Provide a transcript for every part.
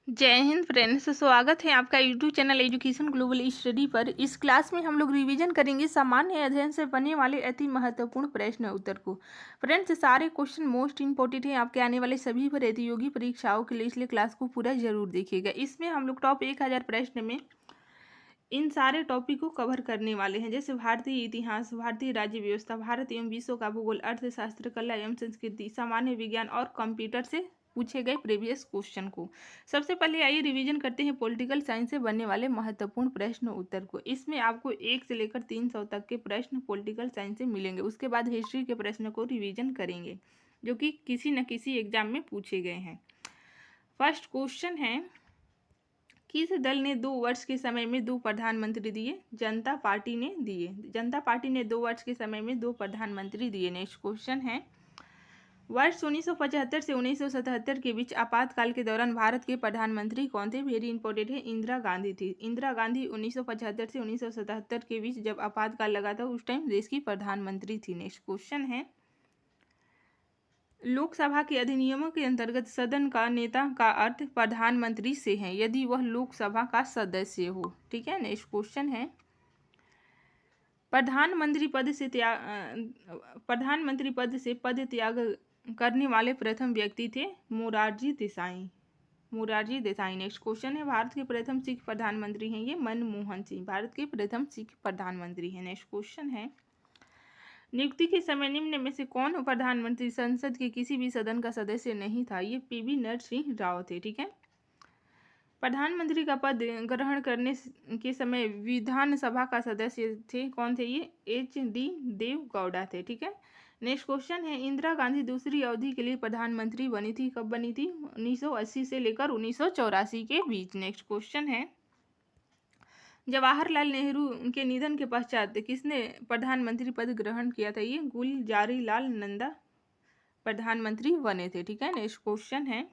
जय हिंद फ्रेंड्स, स्वागत है आपका YouTube channel education global study पर। इस क्लास में हम लोग रिवीजन करेंगे सामान्य अध्ययन से बनने वाले अति महत्वपूर्ण प्रश्न उत्तर को। फ्रेंड्स, सारे क्वेश्चन मोस्ट इंपॉर्टेंट हैं आपके आने वाले सभी प्रतियोगी परीक्षाओं के लिए, इसलिए क्लास को पूरा जरूर देखिएगा। इसमें हम लोग टॉप 1000 प्रश्न में इन सारे टॉपिक को कवर करने वाले हैं, जैसे भारतीय इतिहास, भारतीय राज्य व्यवस्था, भारत एवं विश्व का भूगोल, अर्थशास्त्र, कला एवं संस्कृति, सामान्य विज्ञान और कंप्यूटर से पूछे गए प्रीवियस क्वेश्चन को। सबसे पहले आइए रिवीजन करते हैं पॉलिटिकल साइंस से बनने वाले महत्वपूर्ण प्रश्न उत्तर को। इसमें आपको 1 से लेकर 300 तक के प्रश्न पॉलिटिकल साइंस से मिलेंगे। उसके बाद हिस्ट्री के प्रश्न को रिवीजन करेंगे, जो कि किसी न किसी एग्जाम में पूछे गए हैं। फर्स्ट क्वेश्चन है, किस दल ने 2 वर्ष के समय में 2 प्रधानमंत्री दिए? जनता पार्टी ने दिए। जनता पार्टी ने 2 वर्ष के समय में 2 प्रधानमंत्री दिए। नेक्स्ट क्वेश्चन है, वर्ष 1975 से 1977 के बीच आपातकाल के दौरान भारत के प्रधानमंत्री कौन थे? वेरी इंपॉर्टेंट है, इंदिरा गांधी थी। इंदिरा गांधी 1975 से 1977 के बीच जब आपातकाल लगा था उस टाइम देश की प्रधानमंत्री थी। नेक्स्ट क्वेश्चन है, लोकसभा के अधिनियमों के अंतर्गत सदन का नेता का अर्थ प्रधानमंत्री से है यदि वह लोकसभा का सदस्य हो। ठीक है। नेक्स्ट क्वेश्चन है, प्रधानमंत्री पद से पद त्याग करने वाले प्रथम व्यक्ति थे मोरारजी देसाई। मोरारजी देसाई। नेक्स्ट क्वेश्चन है, भारत के प्रथम सिख प्रधानमंत्री हैं ये मनमोहन सिंह। भारत के प्रथम सिख प्रधानमंत्री हैं। नेक्स्ट क्वेश्चन है, नियुक्ति के समय निम्न में से कौन प्रधानमंत्री संसद के किसी भी सदन का सदस्य नहीं था? ये पीवी नरसिंह राव थे। ठीक है। प्रधानमंत्री का पद ग्रहण करने के समय विधानसभा का सदस्य थे कौन थे? ये HD देव गौड़ा थे। ठीक है। नेक्स्ट क्वेश्चन है, इंदिरा गांधी दूसरी अवधि के लिए प्रधानमंत्री बनी थी, कब बनी थी? 1980 से लेकर 1984 के बीच। नेक्स्ट क्वेश्चन है, जवाहरलाल नेहरू के निधन के पश्चात किसने प्रधानमंत्री पद ग्रहण किया था? ये गुलजारीलाल नंदा प्रधानमंत्री बने थे। ठीक है। नेक्स्ट क्वेश्चन है,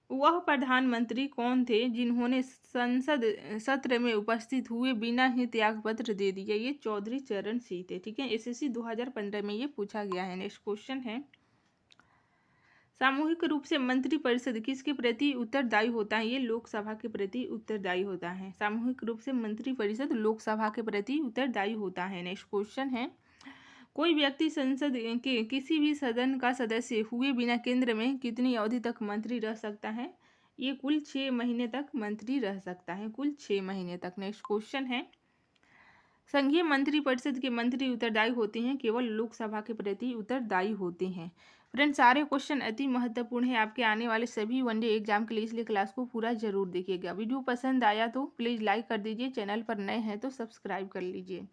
वह प्रधानमंत्री कौन थे जिन्होंने संसद सत्र में उपस्थित हुए बिना ही त्यागपत्र दे दिया? ये चौधरी चरण सिंह थे। ठीक है। SSC 2015 में ये पूछा गया है। नेक्स्ट क्वेश्चन है, सामूहिक रूप से मंत्रिपरिषद किसके प्रति उत्तरदायी होता है? ये लोकसभा के प्रति उत्तरदायी होता है। सामूहिक रूप से मंत्रिपरिषद लोकसभा के प्रति उत्तरदायी होता है। नेक्स्ट क्वेश्चन है, कोई व्यक्ति संसद के किसी भी सदन का सदस्य हुए बिना केंद्र में कितनी अवधि तक मंत्री रह सकता है? ये कुल 6 महीने तक मंत्री रह सकता है, कुल 6 महीने तक। नेक्स्ट क्वेश्चन है, संघीय मंत्रिपरिषद के मंत्री उत्तरदायी होते हैं, केवल लोकसभा के प्रति उत्तरदायी होते हैं। फ्रेंड्स, सारे क्वेश्चन अति महत्वपूर्ण है आपके आने वाले सभी वनडे एग्जाम के लिए, इसलिए क्लास को पूरा जरूर देखिएगा। वीडियो पसंद आया तो प्लीज़ लाइक कर दीजिए, चैनल पर नए हैं तो सब्सक्राइब कर लीजिए।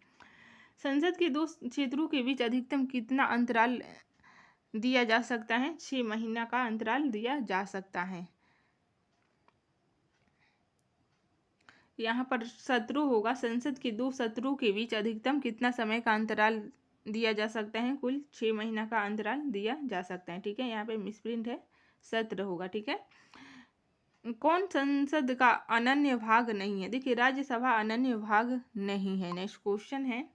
संसद के 2 क्षेत्रों के बीच अधिकतम कितना अंतराल दिया जा सकता है? 6 महीना का अंतराल दिया जा सकता है। यहाँ पर सत्रों होगा, संसद के 2 सत्रों के बीच अधिकतम कितना समय का अंतराल दिया जा सकता है? कुल 6 महीना का अंतराल दिया जा सकता है। ठीक है। यहाँ पे मिसप्रिंट है, सत्र होगा। ठीक है। कौन संसद का अनन्य भाग नहीं है? देखिए, राज्यसभा अनन्य भाग नहीं है। नेक्स्ट क्वेश्चन है,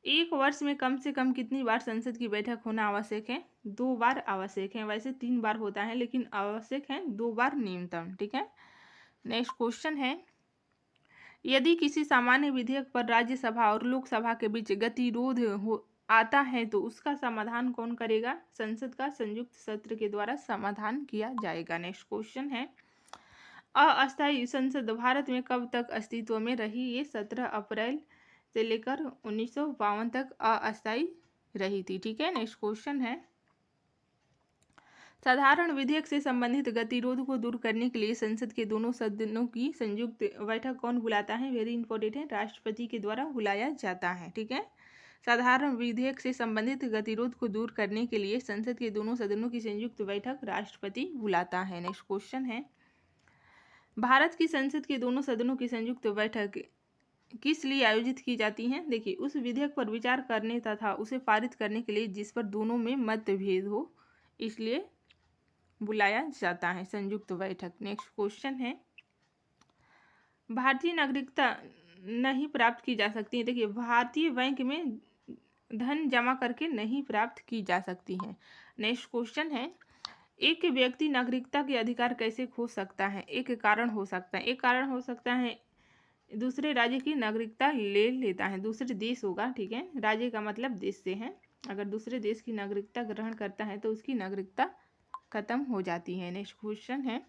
एक वर्ष में कम से कम कितनी बार संसद की बैठक होना आवश्यक है? 2 बार आवश्यक है। वैसे 3 बार होता है, लेकिन आवश्यक है 2 बार न्यूनतम। ठीक है। नेक्स्ट क्वेश्चन है, यदि किसी सामान्य विधेयक पर राज्यसभा और लोकसभा के बीच गतिरोध हो आता है तो उसका समाधान कौन करेगा? संसद का संयुक्त सत्र के द्वारा समाधान किया जाएगा। नेक्स्ट क्वेश्चन है, अस्थायी संसद भारत में कब तक अस्तित्व में रही? ये 17 अप्रैल से लेकर 1952 तक अस्थायी रही थी। ठीक है। नेक्स्ट क्वेश्चन है, साधारण विधेयक से संबंधित गतिरोध को दूर करने के लिए संसद के दोनों सदनों की संयुक्त बैठक कौन बुलाता है? वेरी इंपॉर्टेंट है, राष्ट्रपति के द्वारा बुलाया जाता है। ठीक है। साधारण विधेयक से संबंधित गतिरोध को दूर करने के लिए संसद के दोनों सदनों की संयुक्त बैठक राष्ट्रपति बुलाता है। नेक्स्ट क्वेश्चन है, भारत की संसद के दोनों सदनों की संयुक्त बैठक किस लिए आयोजित की जाती हैं? देखिए, उस विधेयक पर विचार करने तथा उसे पारित करने के लिए जिस पर दोनों में मतभेद हो, इसलिए बुलाया जाता है संयुक्त बैठक। नेक्स्ट क्वेश्चन है, भारतीय नागरिकता नहीं प्राप्त की जा सकती है। देखिए, भारतीय बैंक में धन जमा करके नहीं प्राप्त की जा सकती है। नेक्स्ट क्वेश्चन है, एक व्यक्ति नागरिकता के अधिकार कैसे खो सकता है? एक कारण हो सकता है, एक कारण हो सकता है दूसरे राज्य की नागरिकता ले लेता है, दूसरे देश होगा, ठीक है, राज्य का मतलब देश से है। अगर दूसरे देश की नागरिकता ग्रहण करता है तो उसकी नागरिकता खत्म हो जाती है। नेक्स्ट क्वेश्चन है,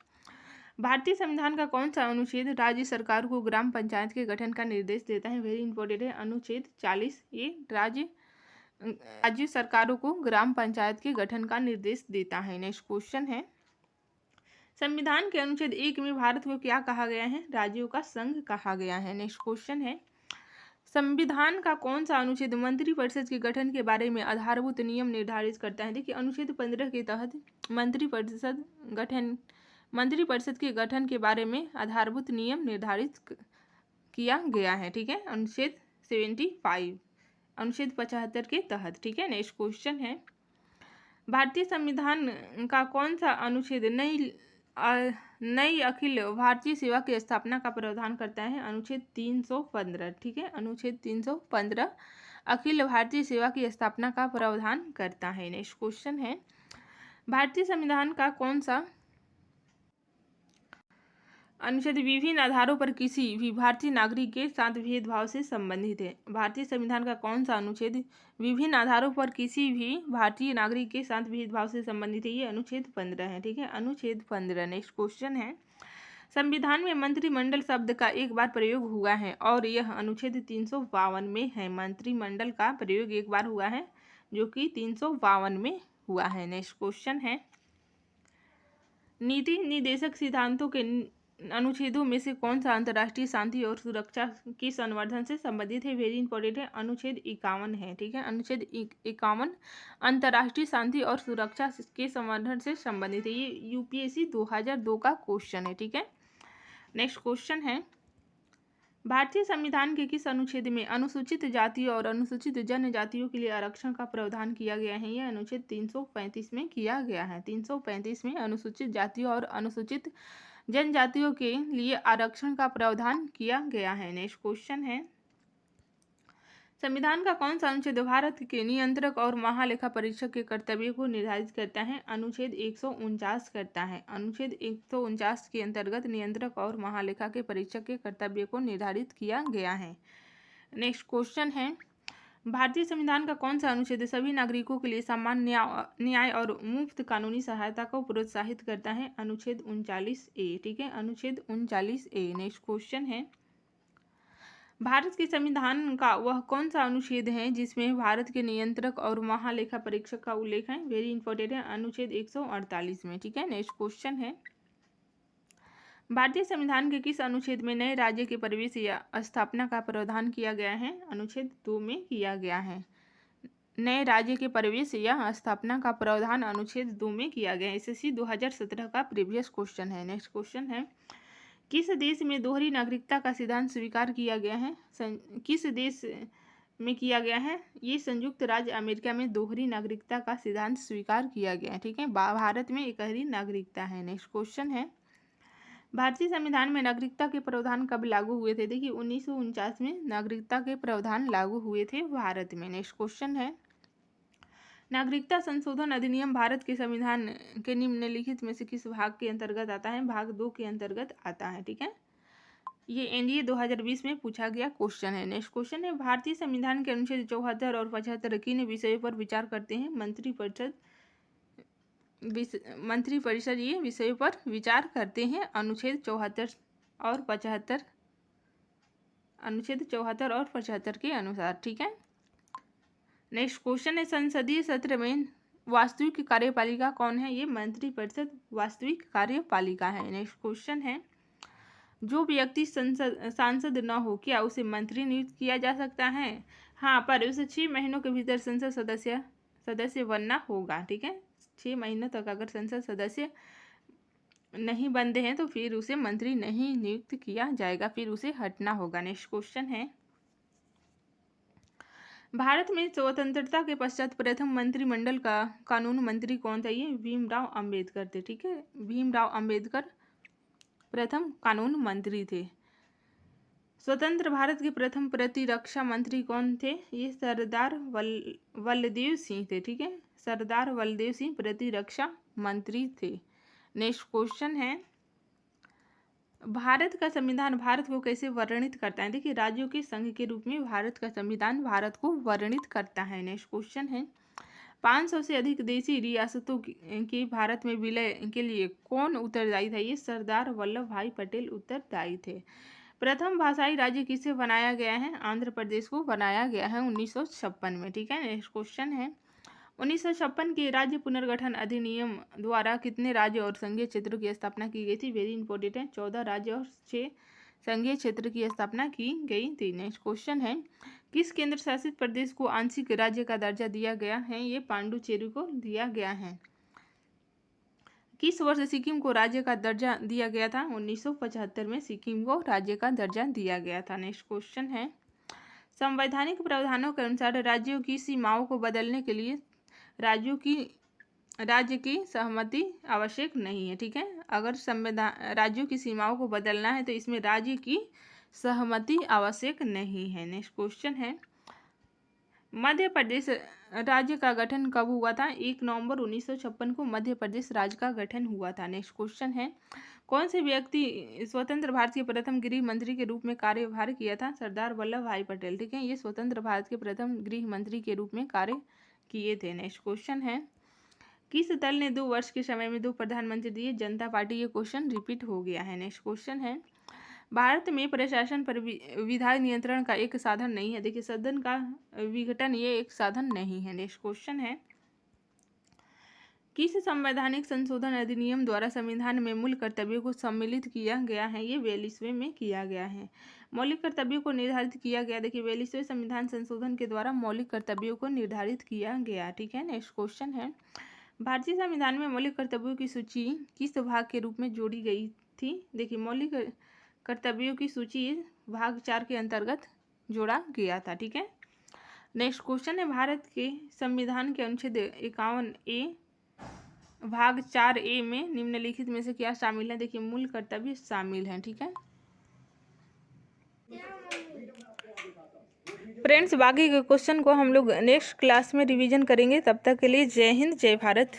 भारतीय संविधान का कौन सा अनुच्छेद राज्य सरकार को ग्राम पंचायत के गठन का निर्देश देता है? वेरी इंपॉर्टेंट है, अनुच्छेद 40। ये राज्य सरकारों को ग्राम पंचायत के गठन का निर्देश देता है। नेक्स्ट क्वेश्चन है, संविधान के अनुच्छेद 1 में भारत को क्या कहा गया है? राज्यों का संघ कहा गया है। नेक्स्ट क्वेश्चन है, संविधान का कौन सा अनुच्छेद मंत्रिपरिषद के गठन के बारे में आधारभूत नियम निर्धारित करता है? देखिए, अनुच्छेद 15 के तहत मंत्रिपरिषद के गठन के बारे में आधारभूत नियम निर्धारित किया गया है, ठीक है, अनुच्छेद 75, अनुच्छेद 75 के तहत, ठीक है। नेक्स्ट क्वेश्चन है, भारतीय संविधान का कौन सा अनुच्छेद नई अखिल भारतीय सेवा की स्थापना का प्रावधान करता है? अनुच्छेद 315, ठीक है, अनुच्छेद 315 अखिल भारतीय सेवा की स्थापना का प्रावधान करता है। नेक्स्ट क्वेश्चन है, भारतीय संविधान का कौन सा अनुच्छेद विभिन्न आधारों पर किसी भी भारतीय नागरिक के साथ भेदभाव से संबंधित है? भारतीय संविधान का कौन सा अनुच्छेद विभिन्न आधारों पर किसी भी भारतीय नागरिक के साथ भेदभाव से संबंधित है? ये अनुच्छेद 15 है, ठीक है, अनुच्छेद 15। नेक्स्ट क्वेश्चन है, संविधान में मंत्रिमंडल शब्द का एक बार प्रयोग हुआ है और यह अनुच्छेद 352 में है। मंत्रिमंडल का प्रयोग एक बार हुआ है जो कि 352 में हुआ है। नेक्स्ट क्वेश्चन है, नीति निर्देशक सिद्धांतों के अनुच्छेदों में से कौन सा अंतर्राष्ट्रीय शांति और सुरक्षा की संवर्धन से संबंधित है? वेरी इंपॉर्टेंट है, अनुच्छेद 51 है, ठीक है, अनुच्छेद 51 अंतर्राष्ट्रीय शांति और सुरक्षा के संवर्धन से संबंधित है। ये यूपीएससी 2002 का क्वेश्चन है, ठीक है। नेक्स्ट क्वेश्चन है, भारतीय संविधान के किस अनुच्छेद में अनुसूचित जाति और अनुसूचित जनजातियों के लिए आरक्षण का प्रावधान किया गया है? यह अनुच्छेद 335 में किया गया है। 335 में अनुसूचित जातियों और अनुसूचित जनजातियों के लिए आरक्षण का प्रावधान किया गया है। नेक्स्ट क्वेश्चन है, संविधान का कौन सा अनुच्छेद भारत के नियंत्रक और महालेखा परीक्षक के कर्तव्य को निर्धारित करता है? अनुच्छेद 149 करता है। अनुच्छेद 149 के अंतर्गत नियंत्रक और महालेखा के परीक्षक के कर्तव्य को निर्धारित किया गया है। नेक्स्ट क्वेश्चन है, भारतीय संविधान का कौन सा अनुच्छेद सभी नागरिकों के लिए समान न्याय और मुफ्त कानूनी सहायता को प्रोत्साहित करता है? अनुच्छेद 39A, ठीक है, अनुच्छेद 39A। नेक्स्ट क्वेश्चन है, भारत के संविधान का वह कौन सा अनुच्छेद है जिसमें भारत के नियंत्रक और महालेखा परीक्षक का उल्लेख है? वेरी इंपॉर्टेंट है, अनुच्छेद 148 में, ठीक है। नेक्स्ट क्वेश्चन है, भारतीय संविधान के किस अनुच्छेद में नए राज्य के प्रवेश या स्थापना का प्रावधान किया गया है? अनुच्छेद 2 में किया गया है। नए राज्य के प्रवेश या स्थापना का प्रावधान अनुच्छेद 2 में किया गया है। एसएससी 2017 का प्रीवियस क्वेश्चन है। नेक्स्ट क्वेश्चन है, किस देश में दोहरी नागरिकता का सिद्धांत स्वीकार किया गया है? किस देश में किया गया है? ये संयुक्त राज्य अमेरिका में दोहरी नागरिकता का सिद्धांत स्वीकार किया गया है, ठीक है। भारत में एकहरी नागरिकता है। नेक्स्ट क्वेश्चन है, भारतीय संविधान में नागरिकता के प्रावधान कब लागू हुए थे? देखिए, 1949 में नागरिकता के प्रावधान लागू हुए थे भारत में। नेक्स्ट क्वेश्चन है, नागरिकता संशोधन अधिनियम भारत के संविधान के निम्नलिखित में से किस भाग के अंतर्गत आता है? भाग 2 के अंतर्गत आता है, ठीक है। ये एनडीए 2020 में पूछा गया क्वेश्चन है। नेक्स्ट क्वेश्चन है, भारतीय संविधान के अनुच्छेद 74 और 75 किन विषयों पर विचार करते हैं? मंत्रिपरिषद ये विषयों पर विचार करते हैं। अनुच्छेद 74 और 75, अनुच्छेद 74 और 75 के अनुसार, ठीक है। नेक्स्ट क्वेश्चन है, संसदीय सत्र में वास्तविक कार्यपालिका कौन है? ये मंत्रिपरिषद वास्तविक कार्यपालिका है। नेक्स्ट क्वेश्चन है, जो व्यक्ति सांसद न हो क्या उसे मंत्री नियुक्त किया जा सकता है? हाँ, पर उसे 6 महीनों के भीतर संसद सदस्य बनना होगा, ठीक है। 6 महीनों तक अगर संसद सदस्य नहीं बनते हैं तो फिर उसे मंत्री नहीं नियुक्त किया जाएगा, फिर उसे हटना होगा। नेक्स्ट क्वेश्चन है, भारत में स्वतंत्रता के पश्चात प्रथम मंत्रिमंडल का कानून मंत्री कौन था? ये भीमराव अंबेडकर थे, ठीक है। भीमराव अंबेडकर प्रथम कानून मंत्री थे। स्वतंत्र भारत के प्रथम प्रतिरक्षा मंत्री कौन थे? ये सरदार वल्लदेव सिंह थे, ठीक है। सरदार वल्लदेव सिंह प्रतिरक्षा मंत्री थे। नेक्स्ट क्वेश्चन है, भारत का संविधान भारत को कैसे वर्णित करता है? देखिए, राज्यों के संघ के रूप में भारत का संविधान भारत को वर्णित करता है। नेक्स्ट क्वेश्चन है, 500 से अधिक देशी रियासतों के भारत में विलय के लिए कौन उत्तरदायी था? ये सरदार वल्लभ भाई पटेल उत्तरदायी थे। प्रथम भाषाई राज्य किसे बनाया गया है? आंध्र प्रदेश को बनाया गया है 1956 में। ठीक है। नेक्स्ट क्वेश्चन है, 1956 के राज्य पुनर्गठन अधिनियम द्वारा कितने राज्य और संघीय क्षेत्रों की स्थापना की गई थी? वेरी इंपॉर्टेंट है, 14 राज्य और 6 संघीय क्षेत्र की स्थापना की गई थी। नेक्स्ट क्वेश्चन है, किस केंद्र शासित प्रदेश को आंशिक राज्य का दर्जा दिया गया है? ये पांडुचेरी को दिया गया है। किस वर्ष सिक्किम को राज्य का दर्जा दिया गया था? 1975 में सिक्किम को राज्य का दर्जा दिया गया था। नेक्स्ट क्वेश्चन है, संवैधानिक प्रावधानों के अनुसार राज्यों की सीमाओं को बदलने के लिए राज्य की सहमति आवश्यक नहीं है। ठीक है, अगर राज्यों की सीमाओं को बदलना है तो इसमें राज्य की सहमति आवश्यक नहीं है। नेक्स्ट क्वेश्चन है, मध्य प्रदेश राज्य का गठन कब हुआ था? 1 नवंबर 1956 को मध्य प्रदेश राज्य का गठन हुआ था। नेक्स्ट क्वेश्चन है, कौन से व्यक्ति स्वतंत्र भारत के प्रथम गृह मंत्री के रूप में कार्यभार किया था? सरदार वल्लभ भाई पटेल। ठीक है, ये स्वतंत्र भारत के प्रथम गृह मंत्री के रूप में कार्य किए थे। नेक्स्ट क्वेश्चन है, किस दल ने 2 वर्ष के समय में 2 प्रधानमंत्री दिए? जनता पार्टी। ये क्वेश्चन रिपीट हो गया है। नेक्स्ट क्वेश्चन है, भारत में प्रशासन पर विधायी नियंत्रण का एक साधन नहीं है। देखिए, सदन का विघटन ये एक साधन नहीं है। नेक्स्ट क्वेश्चन है, किस संवैधानिक संशोधन अधिनियम द्वारा संविधान में मूल कर्तव्यों को सम्मिलित किया गया है? ये 42वें में किया गया है। मौलिक कर्तव्यों को निर्धारित किया गया। देखिए, 42वें संविधान संशोधन के द्वारा मौलिक कर्तव्यों को निर्धारित किया गया। ठीक है। नेक्स्ट क्वेश्चन है, भारतीय संविधान में मौलिक कर्तव्यों की सूची किस भाग के रूप में जोड़ी गई थी? देखिए, मौलिक कर्तव्यों की सूची भाग 4 के अंतर्गत जोड़ा गया था। ठीक है। नेक्स्ट क्वेश्चन है, भारत के संविधान के अनुच्छेद 51A भाग 4A में निम्नलिखित में से क्या शामिल है? देखिए, मूल कर्तव्य शामिल हैं। ठीक है फ्रेंड्स, बाकी के क्वेश्चन को हम लोग नेक्स्ट क्लास में रिवीजन करेंगे। तब तक के लिए जय हिंद, जय भारत।